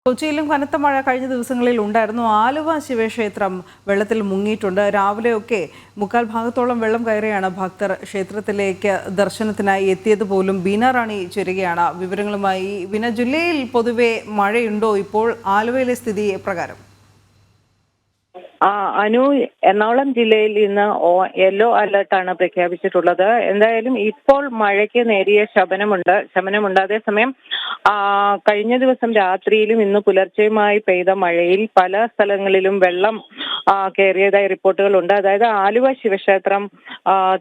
കൊച്ചിയിലും കനത്ത മഴ കഴിഞ്ഞ ദിവസങ്ങളിൽ ഉണ്ടായിരുന്നു. ആലുവ ശിവക്ഷേത്രം വെള്ളത്തിൽ മുങ്ങിയിട്ടുണ്ട്. രാവിലെയൊക്കെ മുക്കാൽ ഭാഗത്തോളം വെള്ളം കയറിയാണ് ഭക്തർ ക്ഷേത്രത്തിലേക്ക് ദർശനത്തിനായി എത്തിയത് പോലും. ബീന റാണി ചേരുകയാണ് വിവരങ്ങളുമായി. ബീന, ജില്ലയിൽ പൊതുവെ മഴയുണ്ടോ ഇപ്പോൾ? ആലുവയിലെ സ്ഥിതി പ്രകാരം അനു, എറണാകുളം ജില്ലയിൽ ഇന്ന് യെല്ലോ അലർട്ടാണ് പ്രഖ്യാപിച്ചിട്ടുള്ളത്. എന്തായാലും ഇപ്പോൾ മഴയ്ക്ക് നേരിയ ശമനമുണ്ട്. അതേസമയം കഴിഞ്ഞ ദിവസം രാത്രിയിലും ഇന്ന് പുലർച്ചെയുമായി പെയ്ത മഴയിൽ പല സ്ഥലങ്ങളിലും വെള്ളം കയറിയതായി റിപ്പോർട്ടുകളുണ്ട്. അതായത് ആലുവ ശിവക്ഷേത്രം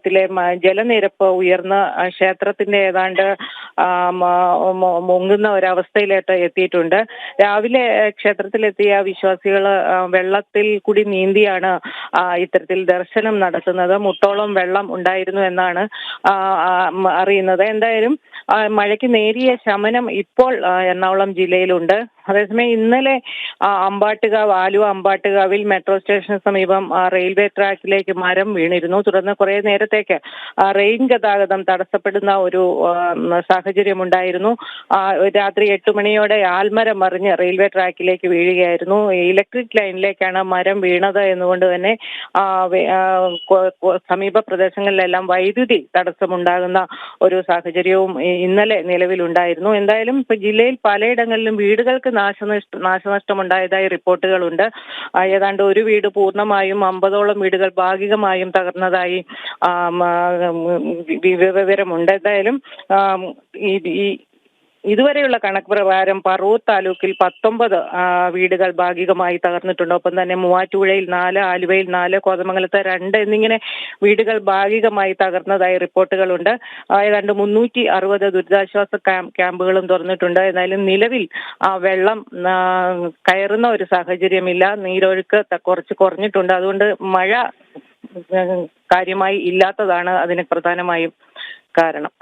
ത്തിലെ ജലനിരപ്പ് ഉയർന്ന് ക്ഷേത്രത്തിന്റെ ഏതാണ്ട് മുങ്ങുന്ന ഒരവസ്ഥയിലേക്ക് എത്തിയിട്ടുണ്ട്. രാവിലെ ക്ഷേത്രത്തിലെത്തിയ വിശ്വാസികൾ വെള്ളത്തിൽ കൂടി നീന്തിയാണ് ഇത്തരത്തിൽ ദർശനം നടത്തുന്നത്. മുട്ടോളം വെള്ളം ഉണ്ടായിരുന്നു എന്നാണ് അറിയുന്നത്. എന്തായാലും മഴയ്ക്ക് നേരിയ ശമനം ഇപ്പോൾ എറണാകുളം ജില്ലയിലുണ്ട്. അതേസമയം ഇന്നലെ ആലുവ അമ്പാട്ടുകാവിൽ മെട്രോ സ്റ്റേഷന് സമീപം റെയിൽവേ ട്രാക്കിലേക്ക് മരം വീണിരുന്നു. തുടർന്ന് കുറേ നേരത്തേക്ക് റെയിൽ ഗതാഗതം തടസ്സപ്പെടുന്ന ഒരു സാഹചര്യമുണ്ടായിരുന്നു. രാത്രി 8 മണിയോടെ ആൽമരം മറിഞ്ഞ് റെയിൽവേ ട്രാക്കിലേക്ക് വീഴുകയായിരുന്നു. ഇലക്ട്രിക് ലൈനിലേക്കാണ് മരം വീണത് എന്നുകൊണ്ട് തന്നെ സമീപ പ്രദേശങ്ങളിലെല്ലാം വൈദ്യുതി തടസ്സമുണ്ടാകുന്ന ഒരു സാഹചര്യവും ഇന്നലെ നിലവിലുണ്ടായിരുന്നു. എന്തായാലും ഇപ്പൊ ജില്ലയിൽ പലയിടങ്ങളിലും വീടുകൾക്ക് നാശനഷ്ടമുണ്ടായതായി റിപ്പോർട്ടുകളുണ്ട്. ഏതാണ്ട് ഒരു വീട് പൂർണ്ണമായും 50ഓളം വീടുകൾ ഭാഗികമായും തകർന്നതായി വിവരമുണ്ട്. എന്തായാലും ഇതുവരെയുള്ള കണക്ക് പ്രകാരം പറവൂർ താലൂക്കിൽ 19 വീടുകൾ ഭാഗികമായി തകർന്നിട്ടുണ്ട്. ഒപ്പം തന്നെ മൂവാറ്റുപുഴയിൽ 4, ആലുവയിൽ 4, കോതമംഗലത്ത് 2 എന്നിങ്ങനെ വീടുകൾ ഭാഗികമായി തകർന്നതായി റിപ്പോർട്ടുകളുണ്ട്. ഏതാണ്ട് 360 ദുരിതാശ്വാസ ക്യാമ്പുകളും തുറന്നിട്ടുണ്ട്. എന്നാലും നിലവിൽ വെള്ളം കയറുന്ന ഒരു സാഹചര്യമില്ല. നീരൊഴുക്ക് കുറച്ച് കുറഞ്ഞിട്ടുണ്ട്. അതുകൊണ്ട് മഴ കാര്യമായി ഇല്ലാത്തതാണ് അതിന് പ്രധാനമായും കാരണം.